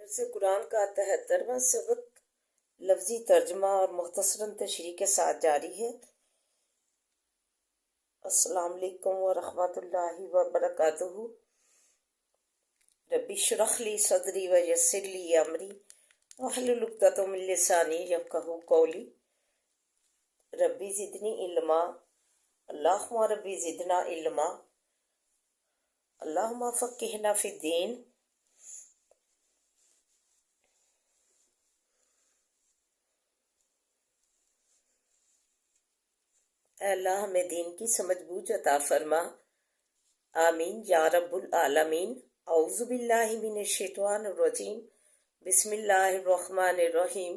درس قرآن کا 73واں سبق لفظی ترجمہ اور مختصراً تشریح کے ساتھ جاری ہے۔ السلام علیکم ورحمۃ اللہ وبرکاتہ۔ رب اشرح لی صدری ویسر لی امری واحلل عقدۃ من لسانی یفقہوا قولی۔ ربی زدنی علما، اللہم ربی زدنا علما، اللہم فقہنا فی الدین۔ اے اللہ ہمیں دین کی سمجھ بوجھ عطا فرما، آمین یا رب العالمین۔ اعوذ باللہ من الشیطان الرجیم، بسم اللہ الرحمن الرحیم۔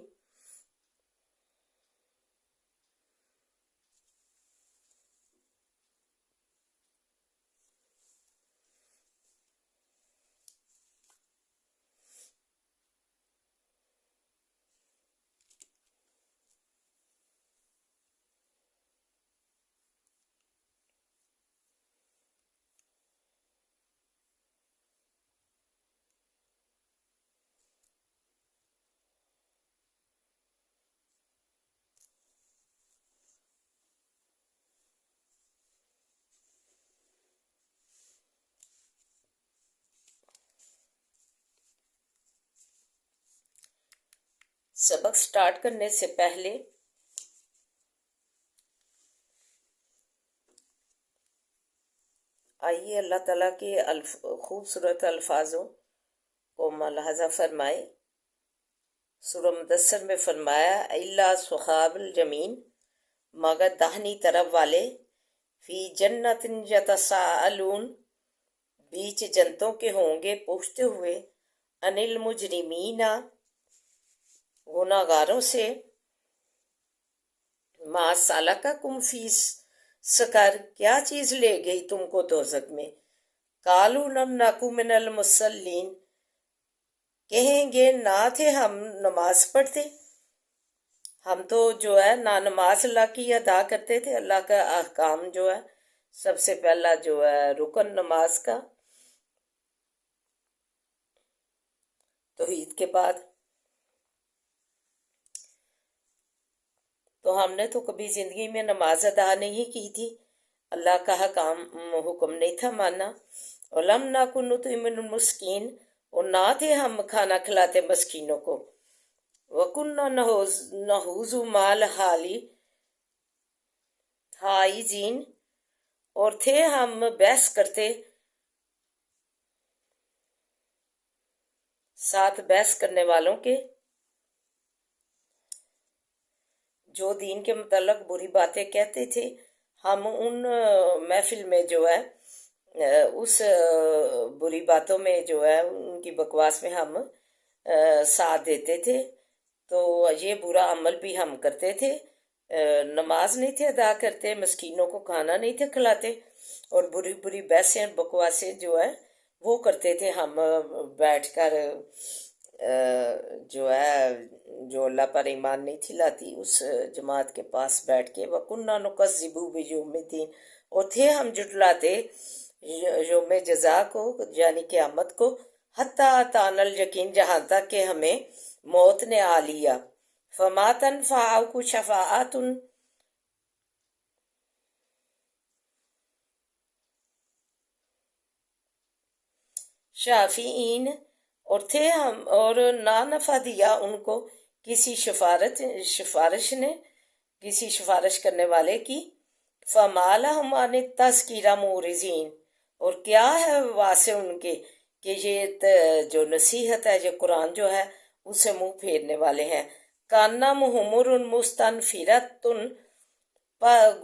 سبق سٹارٹ کرنے سے پہلے آئیے اللہ تعالیٰ کے خوبصورت الفاظوں کو ملاحظہ فرمائے۔ سورہ مدثر میں فرمایا الا صحاب الجمین، مگر داہنی طرف والے، فی جنت یتساءلون، بیچ جنتوں کے ہوں گے پوچھتے ہوئے، عن المجرمین، گناہگاروں سے، ما سلککم فی سقر، کیا چیز لے گئی تم کو دوزخ میں؟ قالوا لم نک من المصلین، کہیں گے نہ تھے ہم نماز پڑھتے، ہم تو جو ہے نہ نماز اللہ کی ادا کرتے تھے۔ اللہ کا احکام جو ہے سب سے پہلا جو ہے رکن نماز کا، توحید کے بعد، تو ہم نے تو کبھی زندگی میں نماز ادا نہیں کی تھی، اللہ کا حکم نہیں تھا ماننا۔ وَلَمْ نَكُ نُطْعِمُ الْمِسْكِينَ، اور نہ تھے ہم کھانا کھلاتے مسکینوں کو۔ وَكُنَّا نَحُوزُ مَعَ الْحَائِزِينَ، اور تھے ہم بحث کرتے ساتھ بحث کرنے والوں کے، جو دین کے متعلق بری باتیں کہتے تھے، ہم ان محفل میں جو ہے اس بری باتوں میں جو ہے ان کی بکواس میں ہم ساتھ دیتے تھے۔ تو یہ برا عمل بھی ہم کرتے تھے، نماز نہیں تھے ادا کرتے، مسکینوں کو کھانا نہیں تھے کھلاتے، اور بری بری بحثیں بکواسیں جو ہے وہ کرتے تھے ہم بیٹھ کر، جو ہے جو اللہ پر ایمان نہیں تھی لاتی اس جماعت کے پاس بیٹھ کے۔ وَكُنَّا نُكَذِّبُ بِيَوْمِ الدِّينِ، اور تھے ہم جھٹلاتے یوم جزا کو یعنی قیامت کو، حتیٰ أَتَانَا الْيَقِينُ، جہاں تک کہ ہمیں موت نے آ لیا۔ فَمَا تَنفَعُهُمْ شَفَاعَةٌ شافعین، اور تھے ہم، اور نہ نفع دیا ان کو کسی سفارش نے، کسی سفارش کرنے والے کی۔ فَمَا لَهُمْ عَنِ التَّذْكِرَةِ مُعْرِضِينَ، اور کیا ہے واسطے ان کے کہ یہ جو نصیحت ہے، یہ قرآن جو ہے اسے منہ پھیرنے والے ہیں۔ کَأَنَّهُمْ حُمُرٌ مُّسْتَنفِرَةٌ،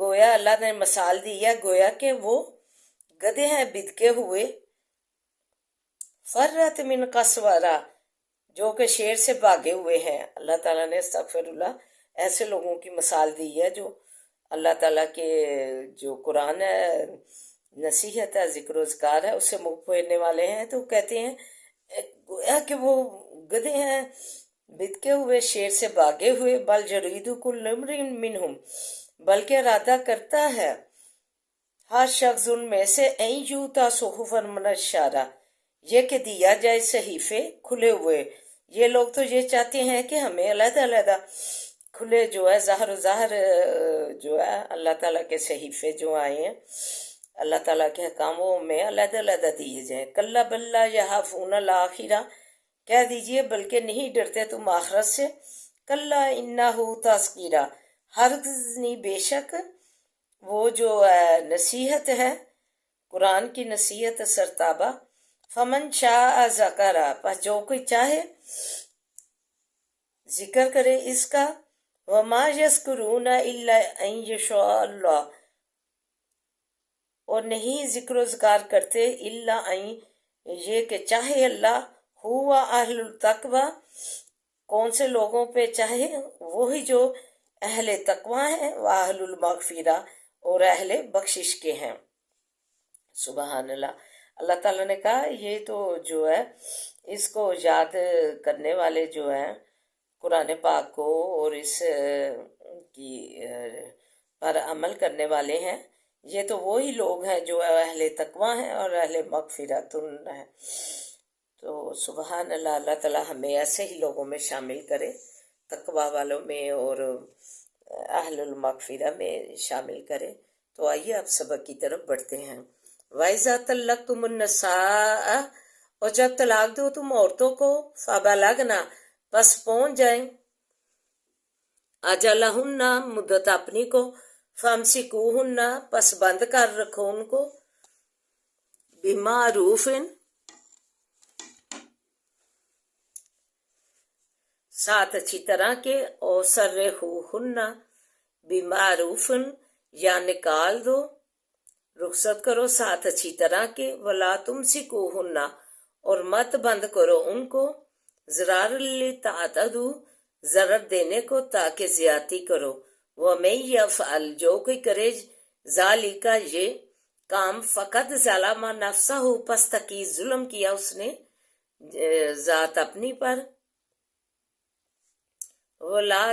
گویا اللہ نے مثال دی ہے گویا کہ وہ گدھے ہیں بدکے ہوئے، فرت من قسورہ، جو کہ شیر سے بھاگے ہوئے ہیں۔ اللہ تعالیٰ نے استغفر اللہ ایسے لوگوں کی مثال دی ہے جو اللہ تعالیٰ کے جو قرآن ہے، نصیحت ہے، ذکر و اذکار ہے، اس سے منہ پھیرنے والے ہیں، تو کہتے ہیں گویا کہ وہ گدھے ہیں بدکے ہوئے، شیر سے بھاگے ہوئے۔ بل یرید کل امرئ منہم، بلکہ ارادہ کرتا ہے ہر شخص ان میں سے، این یوتا صحفا منشرہ، یہ کہ دیا جائے صحیفے کھلے ہوئے، یہ لوگ تو یہ چاہتے ہیں کہ ہمیں علیحدہ علیحدہ کھلے جو ہے ظاہر و ظاہر جو ہے اللہ تعالیٰ کے صحیفے جو آئے ہیں اللہ تعالیٰ کے حکاموں میں علیحدہ علیحدہ دیے جائیں. کلا بلا یخافون الآخرہ، کہہ دیجئے بلکہ نہیں ڈرتے تم آخرت سے. کلا انہ تذکرہ، ہرگز نہیں، بے شک وہ جو نصیحت ہے، قرآن کی نصیحت سرتابہ. فمن شاء ذکرہ، پس جو کوئی چاہے ذکر کرے اس کا. وما یذکرون الا ان یشاء اللہ، اور نہیں ذکر و اذکار کرتے الا ان، یہ کہ چاہے اللہ. ہوا اہل التقوی، کون سے لوگوں پہ چاہے، وہی جو اہل تقوی ہیں، واہل المغفرہ، اور اہل بخشش کے ہیں. سبحان اللہ. اللہ تعالیٰ نے کہا یہ تو جو ہے اس کو یاد کرنے والے جو ہیں قرآن پاک کو اور اس کی پر عمل کرنے والے ہیں، یہ تو وہی لوگ ہیں جو اہل تقوی ہیں اور اہل مغفرت ہیں. تو سبحان اللہ، اللہ تعالیٰ ہمیں ایسے ہی لوگوں میں شامل کرے، تقوی والوں میں اور اہل المغفرہ میں شامل کرے. تو آئیے اب سبق کی طرف بڑھتے ہیں. وَإِذَا طَلَّقْتُمُ النِّسَاءَ، اور جب طلاق دو تم عورتوں کو، فَبَلَغْنَ، پس پہنچ جائیں، اجلہن، مدت اپنی کو، فامسکوہن، پس بند کر رکھو ان کو، بمعروف، ساتھ اچھی طرح کے، اور سرحوہن، بمعروف، یا نکال دو، رخصت کرو ساتھ اچھی طرح کے. ولا تمسکوہن، اور مت بند کرو ان کو، ضرار لتعتدوا، ضرر دینے کو تاکہ زیادتی کرو. ومن یفعل، جو کوئی کرے، ذالک، یہ کام، فقط ظلم نفسہ، پس تکی ظلم کیا اس نے ذات اپنی پر. ولا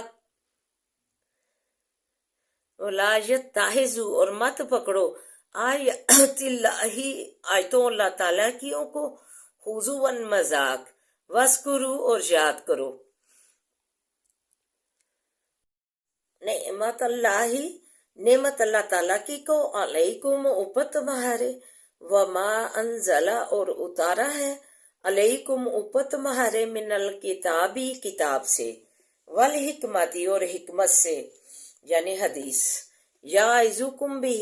یتخذوا، اور مت پکڑو، آیات اللہ، آیتوں اللہ تعالیٰ کیوں کو، خضوعا، مذاق. واذکروا، اور یاد کرو، نعمت اللہ تعالیٰ کی کو، علیکم، اوپر تمہارے، وما انزل، اور اتارا ہے، علیکم، اوپر تمہارے، من الکتابی، کتاب سے، والحکمتی، اور حکمت سے، یعنی حدیث. یعظکم بہ،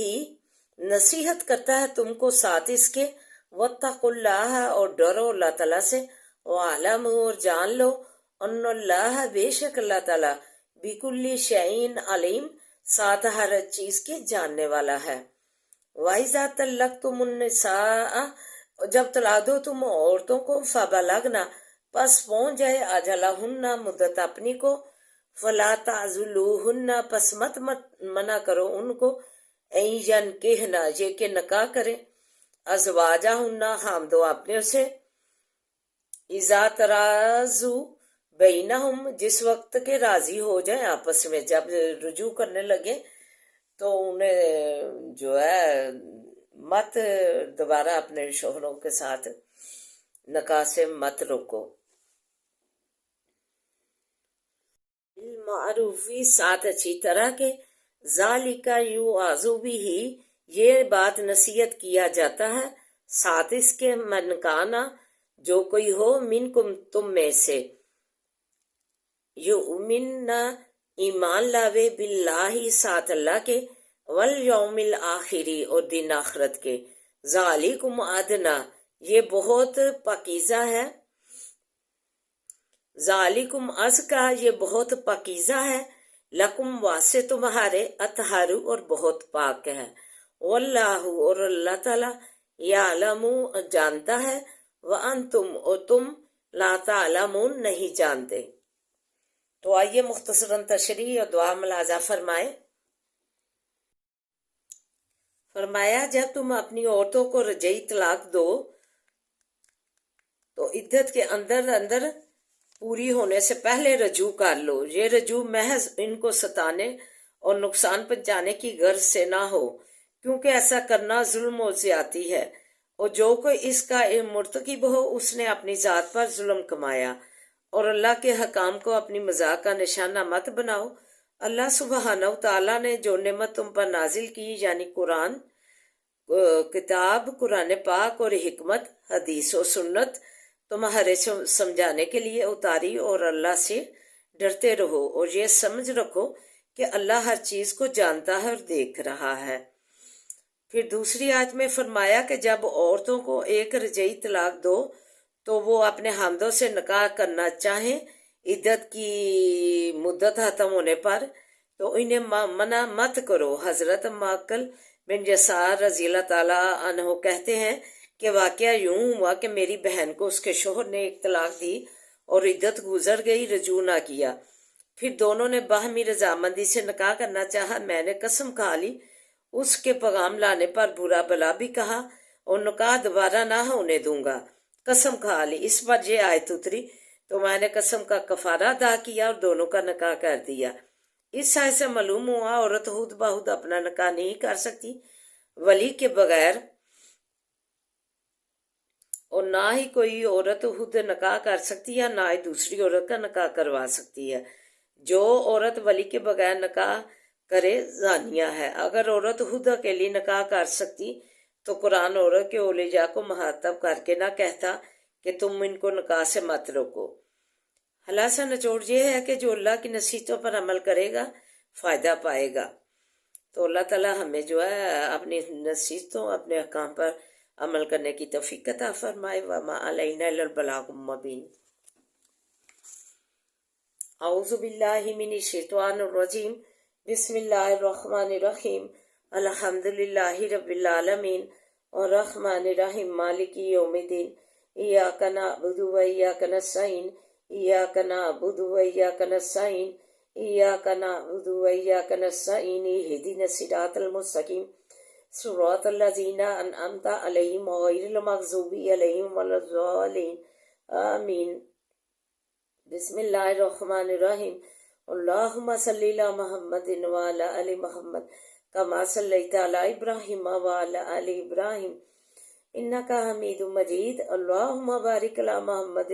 نصیحت کرتا ہے تم کو ساتھ اس کے، واتقوا اللہ، اور ڈرو اللہ تعالیٰ سے، وَاعْلَمُوا، اور جان لو، ان اللہ، بے شک اللہ تعالیٰ، بِكُلِّ شَيْءٍ عَلِيمٌ، ساتھ ہر چیز کے جاننے والا ہے. وَإِذَا طَلَّقْتُمُ النِّسَاءَ، جب طلاق دو تم عورتوں کو، فَبَلَغْنَ، پس پہنچ جائے، اجلہن، مدت اپنی کو، فَلَا تَعْضُلُوهُنَّ، پس مت منع کرو ان کو، ان ينکحن، یہ کہ نکاح کریں، ازواجہن، حامدو اپنے سے، اذا تراضوا بینہم، جس وقت کے راضی ہو جائیں آپس میں، جب رجوع کرنے لگے تو انہیں جو ہے مت دوبارہ اپنے شوہروں کے ساتھ نکاح سے مت روکو. بالمعروفی، ساتھ اچھی طرح کے، ذالک یوعظ بہ، یہ بات نصیحت کیا جاتا ہے ساتھ اس کے، من کانا، جو کوئی ہو، منکم، تم میں سے، یؤمن، ایمان لاوے، باللہ، ساتھ اللہ کے، والیوم الآخری، اور دن آخرت کے. ذالکم ادنا، یہ بہت پاکیزہ ہے، ذالکم ازکا، یہ بہت پاکیزہ ہے، لکم، واسے تمہارے، اطہر، اور بہت پاک ہے. واللہ، اور اللہ تعالیٰ، یعلم، جانتا ہے، وانتم، اور تم، لا تعلمون، نہیں جانتے. تو آئیے مختصراً تشریح اور دعا ملاحظہ فرمائے. فرمایا جب تم اپنی عورتوں کو رجعی طلاق دو تو عدت کے اندر پوری ہونے سے پہلے رجوع کر لو. یہ رجوع محض ان کو ستانے اور نقصان پہنچانے کی غرض سے نہ ہو، کیونکہ ایسا کرنا ظلم و زیادتی ہے، اور جو کوئی اس کا مرتکب ہو اس نے اپنی ذات پر ظلم کمایا، اور اللہ کے حکام کو اپنی مذاق کا نشانہ مت بناؤ۔ اللہ سبحانہ و تعالیٰ نے جو نعمت تم پر نازل کی یعنی قرآن، کتاب قرآن پاک اور حکمت حدیث و سنت تمہارے سمجھانے کے لیے اتاری، اور اللہ سے ڈرتے رہو اور یہ سمجھ رکھو کہ اللہ ہر چیز کو جانتا ہے اور دیکھ رہا ہے۔ پھر دوسری آیت میں فرمایا کہ جب عورتوں کو ایک رجعی طلاق دو تو وہ اپنے حامدوں سے نکاح کرنا چاہیں عدت کی مدت ختم ہونے پر تو انہیں منع مت کرو۔ حضرت معقل بن یسار رضی اللہ تعالیٰ عنہ کہتے ہیں کہ واقعہ یوں ہوا کہ میری بہن کو اس کے شوہر نے ایک طلاق دی اور عدت گزر گئی، رجوع نہ کیا۔ پھر دونوں نے باہمی رضامندی سے نکاح کرنا چاہا۔ میں نے قسم کھا لی، اس کے پیغام لانے پر برا بلا بھی کہا اور نکاح دوبارہ نہ ہونے دوں گا، قسم کھا لی۔ اس پر یہ آیت اتری تو میں نے قسم کا کفارہ ادا کیا اور دونوں کا نکاح کر دیا۔ اس آیت سے معلوم ہوا عورت خود بخود اپنا نکاح نہیں کر سکتی ولی کے بغیر، اور نہ ہی کوئی عورت خود نکاح کر سکتی ہے، نہ ہی دوسری عورت کا نکاح کروا سکتی ہے۔ جو عورت ولی کے بغیر نکاح کرے زانیہ ہے۔ اگر عورت خود اکیلی نکاح کر سکتی تو قرآن عورت کے اولیاء کو مخاطب کر کے نہ کہتا کہ تم ان کو نکاح سے مت روکو۔ خلاصہ نچوڑ یہ ہے کہ جو اللہ کی نصیحتوں پر عمل کرے گا فائدہ پائے گا۔ تو اللہ تعالیٰ ہمیں جو ہے اپنی نصیحتوں، اپنے احکام پر عمل کرنے کی توفیق عطا فرمائے۔ وما علینا الا البلاغ المبین۔ اعوذ باللہ من الشیطان الرجیم، بسم اللہ الرحمن الرحیم، الحمد للہ رب العالمین الرحمن الرحیم مالک یوم الدین، ایاک نعبد و ایاک نستعین، ایاک نعبد و ایاک نستعین، ایاک نعبد و ایاک نستعین، اہدنا الصراط المستقیم، صراط الذین انعمت علیہم غیر المغضوب علیہم ولا الضالین، آمین۔ بسم اللہ الرحمن الرحیم، اللہم صلی علی محمد وعلی آل محمد کما صلیت علی ابراہیم وعلی آل ابراہیم انکا حمید مجید، اللہم بارک علی محمد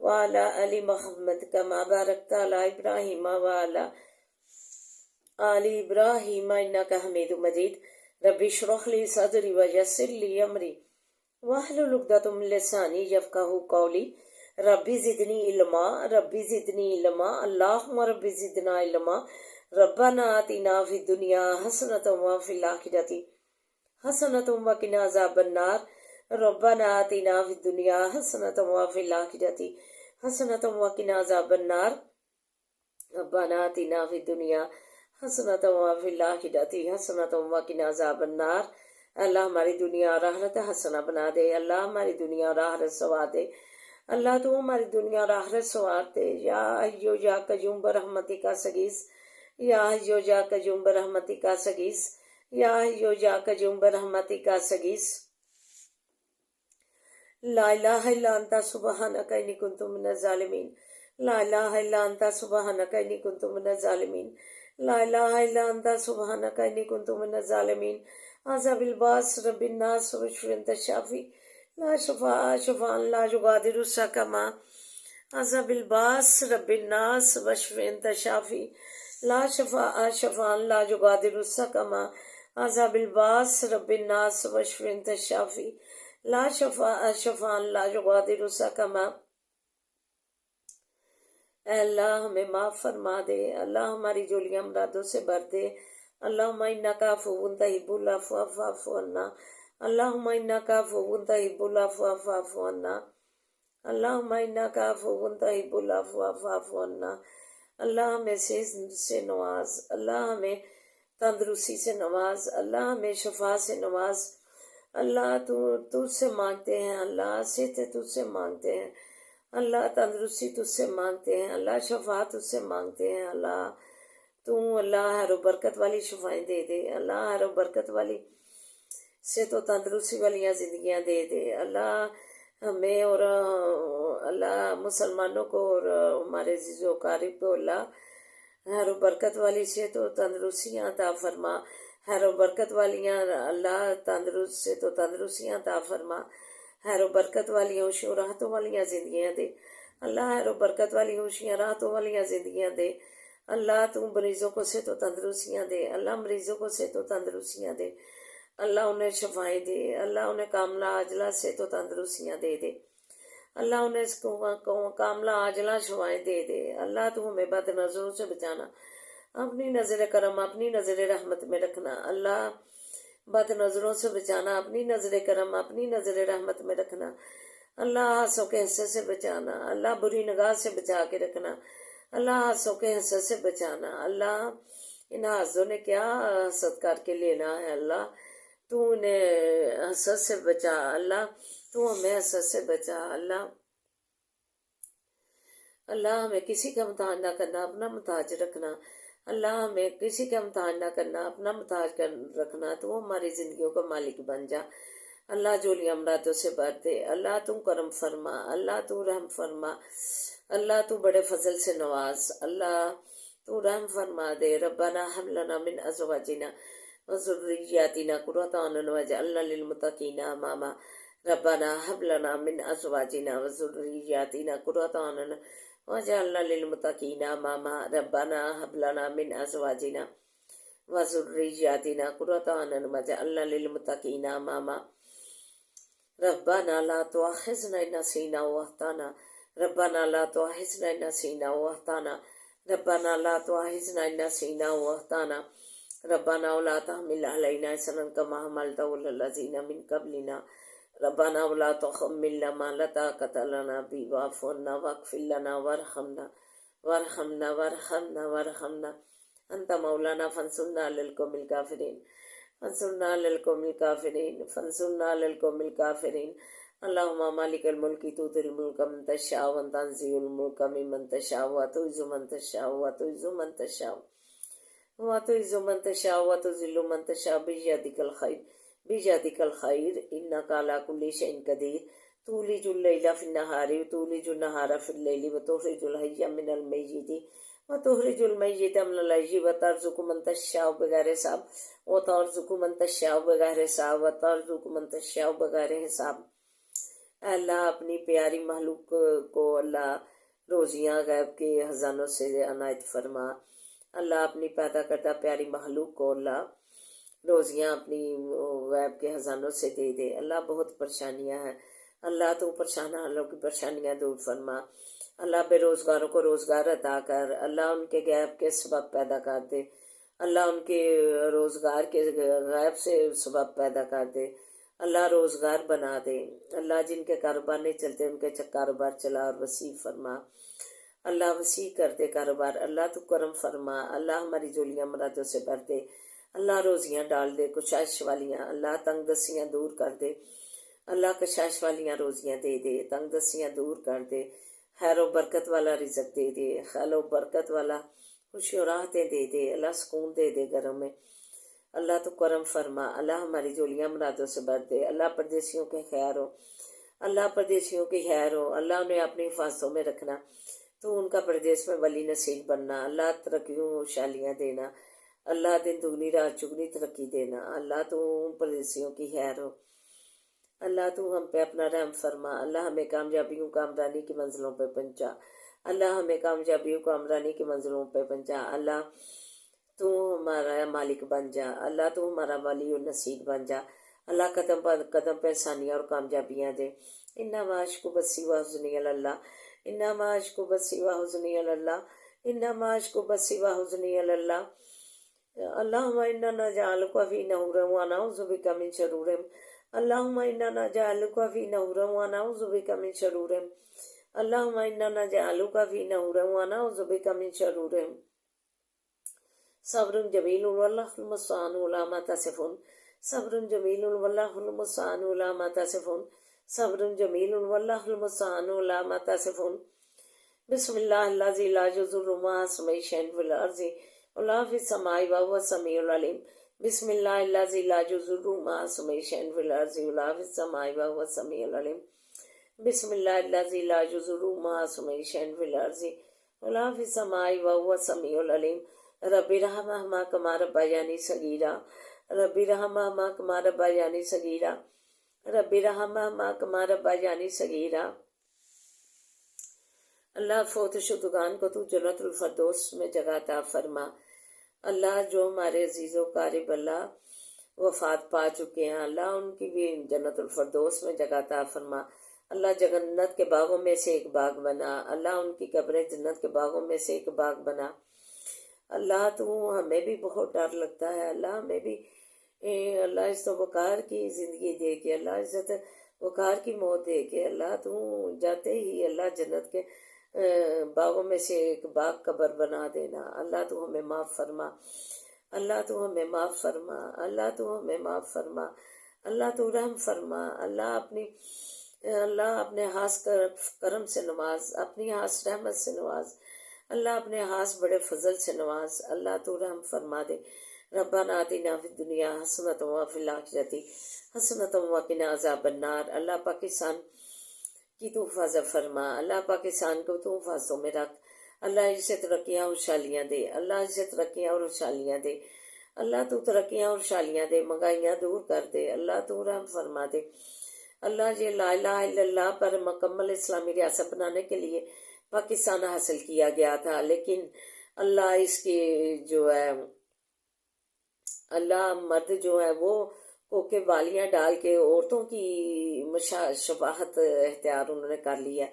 وعلی آل محمد کما بارکت علی ابراہیم وعلی آل ابراہیم انکا حمید مجید، رب اشرح لی صدری ویسر لی امری واحلل عقدۃ من لسانی یفقہوا قولی، ربی زدنی علما، ربی زدنی علما، اللہم ربی زدنا علما، ربنا آتنا فی الدنیا حسنۃ وفی الآخرۃ حسنۃ وقنا عذاب النار، ربنا آتنا فی الدنیا حسنۃ وفی الآخرۃ حسنۃ وقنا عذاب النار، ربنا آتنا فی الدنیا حسنۃ وفی الآخرۃ حسنۃ وقنا عذاب النار۔ اللہ ہماری دنیا اور آخرت حسنہ بنا دے، اللہ ہماری دنیا اور آخرت سنوار دے، اللہ تو ہماری دنیا اور آخرت سنوار دے۔ یا حیو یا قیوم برحمتک استغیث، یا حیو یا قیوم برحمتک استغیث، یا حیو یا قیوم برحمتک استغیث، لا الہ الا انت سبحانک انی کنت من الظالمین، لا الہ الا انت سبحانک انی کنت من الظالمین، لا الہ الا انت سبحانک انی کنت من الظالمین، عذاب الباس رب الناس واشف انت الشافی، لا شفاء شفاء لا یغادر سقما، عذاب الباس رب الناس واشف انت الشافی، لا شفاء شفاء لا یغادر سقما، عذاب الباس رب الناس واشف انت الشافی، لا شفاء شفاء لا یغادر سقما۔ اے اللہ ہمیں معاف فرما دے، اللہ ہماری جولیاں مرادوں سے بھر دے، اللہم انکا عفو تحب العفو فاعف عنا، اللہم انکا عفو تحب العفو فاعف عنا، اللہم انکا عفو تحب العفو فاعف عنا۔ اللہ ہمیں صحت سے نواز، اللہ ہمیں تندرستی سے نواز، اللہ ہمیں شفا سے نواز، اللہ تجھ سے مانگتے ہیں، اللہ صحت تجھ سے مانگتے ہیں، اللہ تندرستی تجھ سے مانگتے ہیں، اللہ شفا تجھ سے مانگتے ہیں، اللہ اللہ ہر برکت والی شفائیں دے دے، اللہ ہر برکت والی صحت و تندرستی والیاں زندگیاں دے دے، اللہ ہمیں اور اللہ مسلمانوں کو اور ہمارے عزیز و اقارب کو اللہ ہر برکت والی صحت و تندرستیاں عطا فرما، ہر برکت والیاں اللہ تندرست صحت و تندرستیاں عطا فرما، ہر برکت والیاں خوشی و راحتوں والیاں زندگیاں دے، اللہ خیر و برکت والی خوشیاں راحتوں والی زندگیاں دے اللہ تو مریضوں کو صحت و تندرستیاں دے اللہ مریضوں کو صحت و تندرستیاں دے اللہ انہیں شفائیں دے اللہ انہیں کاملہ عاجلہ صحت و تندرستیاں دے دے اللہ انہیں کاملہ عاجلہ شفائیں دے دے اللہ تو ہمیں بد نظروں سے بچانا اپنی نظر کرم اپنی نظر رحمت میں رکھنا اللہ بد نظروں سے بچانا اپنی نظر کرم اپنی نظر رحمت میں رکھنا اللہ حسوں کے حصے سے بچانا اللہ بری نگاہ سے بچا کے رکھنا اللہ حسوں کے حصے سے بچانا اللہ ان حسدوں نے کیا حسد کر کے لینا ہے اللہ تو انہیں حسد سے بچا اللہ تو ہمیں حسد سے بچا اللہ اللہ ہمیں کسی کا محتاج نہ کرنا اپنا محتاج رکھنا اللہ ہمیں کسی کا محتاج نہ کرنا اپنا محتاج رکھنا تو ہماری زندگیوں کا مالک بن جا اللہ جولیاں مرادوں سے بھر دے اللہ تو کرم فرما اللہ تو رحم فرما اللہ تو بڑے فضل سے نواز اللہ تو رحم فرما دے ربنا ہب لنا من ازواجنا وذریاتنا قرۃ اعین واجعلنا للمتقین اماما ربنا ہب لنا من ازواجنا وذریاتنا قرۃ اعین واجعلنا للمتقین اماما ربنا ہب لنا من ازواجنا وذریاتنا قرۃ اعین واجعلنا للمتقین اماما ربنا لا تؤاخذنا إن نسينا واخطأنا ربنا لا تؤاخذنا إن نسينا واخطأنا ربنا لا تؤاخذنا إن نسينا واخطأنا ربنا ولا تحمل علينا إصرا كما حملته على الذين من قبلنا ربنا ولا تحملنا ما لا طاقة لنا به واعف عنا واغفر لنا وارحمنا أنت مولانا فانصرنا على القوم الكافرين فانصرنا على القوم الكافرين اللهم مالك الملك تؤتي الملك من تشاء وتنزع الملك ممن تشاء وتعز من تشاء وتذل من تشاء بيدك الخير إنك على كل شيء قدير تولج الليل في النهار وتولج النهار في الليل وتخرج الحي من الميت وتخرج الميت من الحي وترزق من تشاء بغير حساب وترزق من تشاء بغیر حساب وترزق من تشاء بغیر حساب اللہ اپنی پیاری مخلوق کو اللہ روزیاں غیب کے خزانوں سے عنایت فرما اللہ اپنی پیدا کردہ پیاری مخلوق کو اللہ روزیاں اپنی غیب کے خزانوں سے دے دے اللہ بہت پریشانیاں ہیں اللہ تو پریشان حالوں کی پریشانیاں دور فرما اللہ بے روزگاروں کو روزگار عطا کر اللہ ان کے غیب کے سبب پیدا کر دے اللہ ان کے روزگار کے غیب سے سبب پیدا کر دے اللہ روزگار بنا دے اللہ جن کے کاروبار نہیں چلتے ان کے کاروبار چلا اور وسیع فرما اللہ وسیع کر دے کاروبار اللہ تو کرم فرما اللہ ہماری جولیاں مرادوں سے بھر دے اللہ روزیاں ڈال دے کشائش والیاں اللہ تنگ دستیاں دور کر دے اللہ کشائش والیاں روزیاں دے دے تنگ دستیاں دور کر دے خیر و برکت والا رزق دے دے خیر و برکت والا خوشی و راحتیں دے دے اللہ سکون دے دے گھروں میں اللہ تو کرم فرما اللہ ہماری جولیاں مرادوں سے بھر دے اللہ پردیسیوں کے خیر ہو اللہ پردیسیوں کی خیر ہو اللہ انہیں اپنی حفاظتوں میں رکھنا تو ان کا پردیس میں ولی نصیب بننا اللہ ترقیوں خوشحالیاں دینا اللہ دن دگنی رات چگنی ترقی دینا اللہ تو پردیسیوں کی خیر ہو اللہ تو ہم پہ اپنا رحم فرما اللہ ہمیں کامیابیوں کامرانی کی منزلوں پہ پہنچا اللہ ہمیں کامیابیوں کامرانی کی منزلوں پہ پہنچا اللہ تو ہمارا مالک بن جا اللہ تو ہمارا ولی و نصیب بن جا اللہ قدم پر قدم پہ آسانیاں اور کامیابیاں دے انما اشکو بسی و حزنی اللہ انما اشکو بسی و حزنی اللہ انما اشکو بسی و حزنی اللہ اللہم انا نجعلک فی نحورہم ونعوذ بک من شرورہم اللہم انا نجعلک فی نحورہم ونعوذ بک من شرورہم اللہم انا نجعلک فی نحورہم ونعوذ بک من شرورہم صبر جمیل واللہ المستعان علی ما تصفون صبر جمیل واللہ المستعان علی ما تصفون صبر جمیل واللہ المستعان علی ما تصفون بسم اللہ الذی لا یضر مع اسمہ شیء فی الارض ولا فی السماء وهو السمیع العلیم بسم اللہ الذی لا یضر مع اسمہ شیء فی الارض ولا فی السماء وهو السمیع العلیم بسم اللہ الذی لا یضر مع اسمہ شیء فی الارض ولا فی السماء وهو السمیع العلیم رب ارحمہما کما ربیانی صغیرا رب ارحمہما کما ربیانی صغیرا رب ارحمہما کما ربیانی صغیرا اللہ فوت شدگان کو تو جنت الفردوس میں جگہ عطا فرما۔ اللہ جو ہمارے عزیز و قارب اللہ وفات پا چکے ہیں، اللہ ان کی بھی جنت الفردوس میں جگہ عطا فرما۔ اللہ جنت کے باغوں میں سے ایک باغ بنا، اللہ ان کی قبریں جنت کے باغوں میں سے ایک باغ بنا۔ اللہ تو ہمیں بھی بہت ڈر لگتا ہے، اللہ ہمیں بھی اللہ عزت و وقار کی زندگی دے کے، اللہ عزت وقار کی موت دے کے، اللہ تو جاتے ہی اللہ جنت کے باغوں میں سے ایک باغ قبر بنا دینا۔ اللہ تو ہمیں معاف فرما، اللہ تو ہمیں معاف فرما، اللہ تو ہمیں معاف فرما، اللہ تو رحم فرما۔ اللہ اپنے خاص کرم سے نواز، اپنی خاص رحمت سے نواز، اللہ اپنے خاص بڑے فضل سے نواز۔ اللہ تو رحم فرما دے۔ ربنا آتنا فی الدنیا حسنۃ وفی الآخرۃ حسنۃ وقنا عذاب النار۔ اللہ پاکستان کی تو حفاظت فرما، اللہ پاکستان کو تو حفاظتوں میں رکھ، اللہ اسے ترقیاں اور خوشحالیاں دے، اللہ اسے ترقیاں اور خوشحالیاں دے، اللہ تو ترقیاں اور خوشحالیاں دے، مہنگائیاں دور کر دے، اللہ تو رحم فرما دے۔ اللہ یہ لا الہ الا اللہ پر مکمل اسلامی ریاست بنانے کے لیے پاکستان حاصل کیا گیا تھا، لیکن اللہ اس کی جو ہے اللہ مرد جو ہے وہ کوکے والیاں ڈال کے عورتوں کی شباہت اختیار انہوں نے کر لی ہے،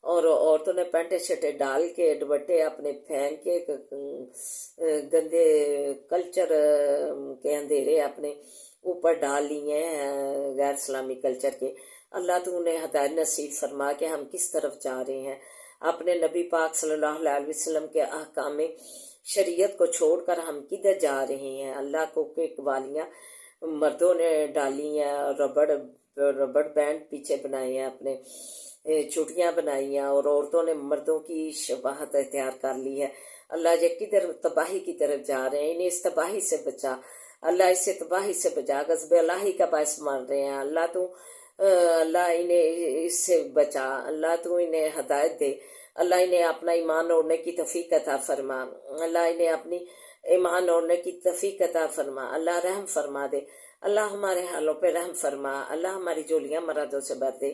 اور عورتوں نے پینٹے شرٹیں ڈال کے دوپٹے اپنے پھینک کے گندے کلچر کے اندھیرے اپنے اوپر ڈال لیے ہیں، غیر اسلامی کلچر کے۔ اللہ تو انہیں ہدایت نصیب فرما کہ ہم کس طرف جا رہے ہیں، اپنے نبی پاک صلی اللہ علیہ وسلم کے احکام شریعت کو چھوڑ کر ہم کدھر جا رہے ہیں۔ اللہ کو والیاں مردوں نے ڈالی ہیں، ربڑ بینڈ پیچھے بنائے ہیں، اپنے چوٹیاں بنائی ہیں، اور عورتوں نے مردوں کی شباہت اختیار کر لی ہے۔ اللہ یہ کدھر تباہی کی طرف جا رہے ہیں، انہیں اس تباہی سے بچا، اللہ اس سے تباہی سے بچا، غضب الہی کا باعث مان رہے ہیں، اللہ تو اللہ انہیں اس سے بچا، اللہ تو انہیں ہدایت دے، اللہ انہیں اپنا ایمان اوڑھنے کی توفیق عطا فرما، اللہ انہیں اپنی ایمان اوڑھنے کی توفیق عطا فرما، اللہ رحم فرما دے، اللہ ہمارے حالوں پہ رحم فرما، اللہ ہماری جولیاں مرادوں سے بھر دے،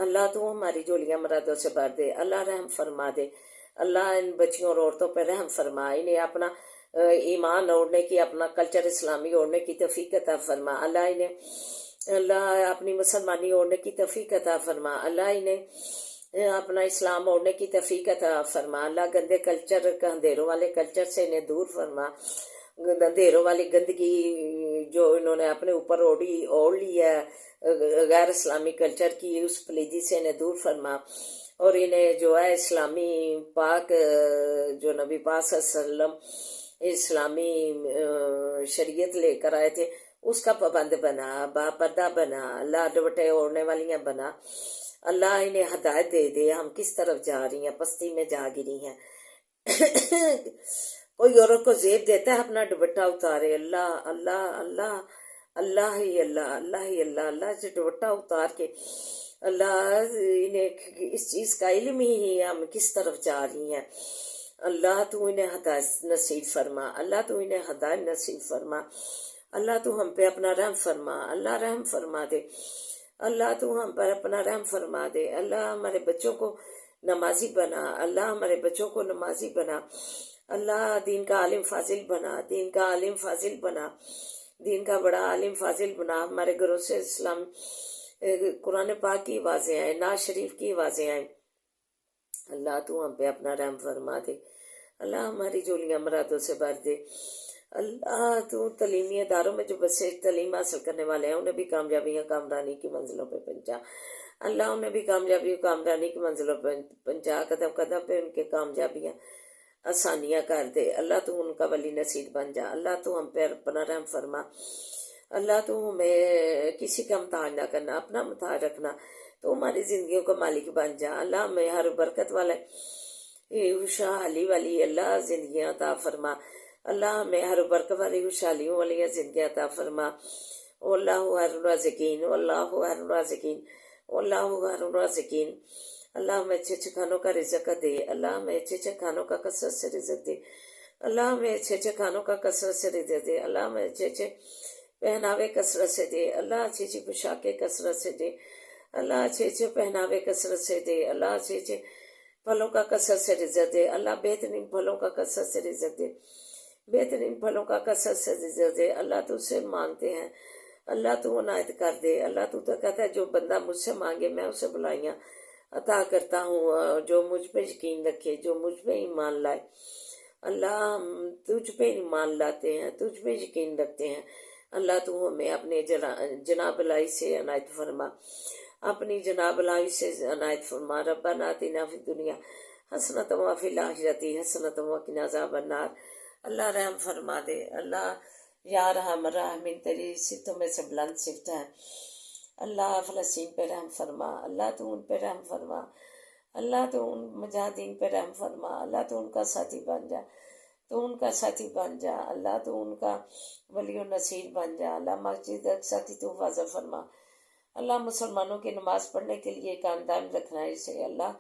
اللہ تو ہماری جولیاں مرادوں سے بھر دے، اللہ رحم فرما دے، اللہ ان بچیوں اور عورتوں پہ رحم فرما، انہیں اپنا ایمان اوڑھنے کی، اپنا کلچر اسلامی اوڑھنے کی توفیق عطا فرما، اللہ اپنی مسلمانی اوڑھنے کی توفیق عطا فرما، اللہ انہیں اپنا اسلام اوڑھنے کی توفیق عطا فرما، اللہ گندے کلچر اندھیروں والے کلچر سے انہیں دور فرما، اندھیروں والی گندگی جو انہوں نے اپنے اوپر اوڑھ لی ہے غیر اسلامی کلچر کی، اس پلیدی سے انہیں دور فرما، اور انہیں جو ہے اسلامی پاک جو نبی پاک صلی اللہ علیہ وسلم اسلامی شریعت لے کر آئے تھے اس کا پابند بنا، باپردہ بنا، اللہ دوپٹے اوڑھنے والیاں بنا، اللہ انہیں ہدایت دے دے ہم کس طرف جا رہی ہیں، پستی میں جا گری ہیں۔ کوئی عورت کو زیب دیتا ہے اپنا دوپٹہ اتارے، اللہ اللہ اللہ اللہ ہی اللہ اللہ ہی اللہ، اللہ سے دوپٹہ اتار کے اللہ انہیں اس چیز کا علم ہی ہم کس طرف جا رہی ہیں، اللہ تو انہیں ہدایت نصیب فرما، اللہ تو انہیں ہدایت نصیب فرما، اللہ تو ہم پہ اپنا رحم فرما، اللہ رحم فرما دے، اللہ تو ہم پر اپنا رحم فرما دے، اللہ ہمارے بچوں کو نمازی بنا، اللہ ہمارے بچوں کو نمازی بنا، اللہ دین کا عالم فاضل بنا، دین کا عالم فاضل بنا، دین کا بڑا عالم فاضل بنا، ہمارے گھروں سے اسلام قرآن پاک کی آوازیں آئیں، نعت شریف کی آوازیں آئیں، اللہ تو ہم پہ اپنا رحم فرما دے، اللہ ہماری جولیاں مرادوں سے بھر دے، اللہ تو تعلیمی اداروں میں جو بچے تعلیم حاصل کرنے والے ہیں انہیں بھی کامیابیاں کامرانی کی منزلوں پہ پہنچا، اللہ انہیں بھی کامیابی کامرانی کی منزلوں پہ پہنچا، قدم قدم پہ ان کے کامیابیاں آسانیاں کر دے، اللہ تو ان کا ولی نصیب بن جا، اللہ تو ہم پہ اپنا رحم فرما، اللہ تو ہمیں کسی کا محتاج نہ کرنا، اپنا محتاج رکھنا، تو ہماری زندگیوں کا مالک بن جا، اللہ ہمیں ہر برکت والے خوشحالی والی اللہ زندگیاں عطا فرما، اللہ ہمیں ہر برکت والی خوشحالیوں والی زندگیاں عطا فرما، اللہ خیر الرازقین، اللہ خیر الرازقین، اللہ خیر الرازقین، اللہ ہمیں اچھے اچھے کھانوں کا رزق دے، اللہ ہمیں اچھے اچھے کھانوں کا کثرت سے رزق دے، اللہ ہمیں اچھے اچھے کھانوں کا کثرت سے رزق دے، اللہ ہمیں اچھے اچھے پہناوے کثرت سے دے، اللہ اچھی اچھی پوشاکیں کثرت سے دے، اللہ اچھے اچھے پہناوے کثرت سے دے، اللہ اچھے اچھے پھلوں کا کثرت سے رزق دے اللہ، بہترین پھلوں کا کثرت سے رزق دے، بہترین پھلوں کا کثرت سے رزق دے اللہ، تجھ سے مانگتے ہیں اللہ، تو عنایت کر دے اللہ، تو کہتا ہے جو بندہ مجھ سے مانگے میں اسے بلائیاں عطا کرتا ہوں، جو مجھ پہ یقین رکھے، جو مجھ پہ ایمان لائے اللہ، ہم تجھ پہ ایمان لاتے ہیں، تجھ پہ یقین رکھتے ہیں اللہ، تو ہمیں اپنے جناب لائی سے عنایت فرما، اپنی جناب لائی سے عنایت فرما۔ ربنا آتنا فی الدنیا حسنۃ وفی الآخرۃ حسنۃ وقنا عذاب النار۔ اللہ رحم فرما دے اللہ، یا رحم الراحمین، تیری صفتوں میں سے بلند صفت ہے اللہ، فلسطین پہ رحم فرما اللہ، تو ان پہ رحم فرما اللہ، تو ان مجاہدین پہ رحم فرما اللہ، تو ان کا ساتھی بن جا، تو ان کا ساتھی بن جا اللہ، تو ان کا ولی و نصیر بن جا اللہ، مسجد اقصی کی تو حفاظت فرما اللہ، مسلمانوں کی نماز پڑھنے کے لیے قائم دائم رکھنا اسے اللہ،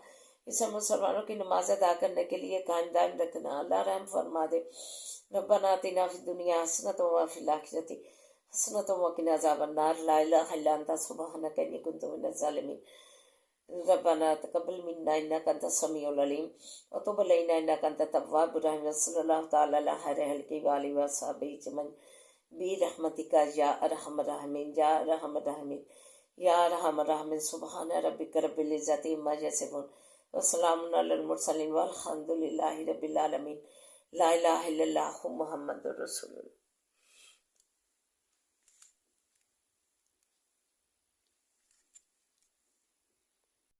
اسے مسلمانوں کی نماز ادا کرنے کے لیے قائم دائم رکھنا اللہ، رحم فرما دے۔ ربنا آتنا فی الدنیا حسنۃ وفی الآخرۃ حسنۃ وقنا عذاب النار۔ لا الہ الا انت سبحانک انی کنت من الظالمین۔ ربنا تقبل منا انک انت السمیع العلیم وتب علینا انک انت التواب الرحیم۔ صلی اللہ تعالی علی خیر خلقہ وآلہ وصحبہ اجمعین برحمتک یا ارحم الراحمین، یا ارحم الراحمین، یا ارحم الراحمین۔ سبحان ربک رب العزۃ عما یصفون وسلام علی المرسلین والحمد للہ رب العالمین۔ لا الہ الا اللہ محمد رسول اللہ۔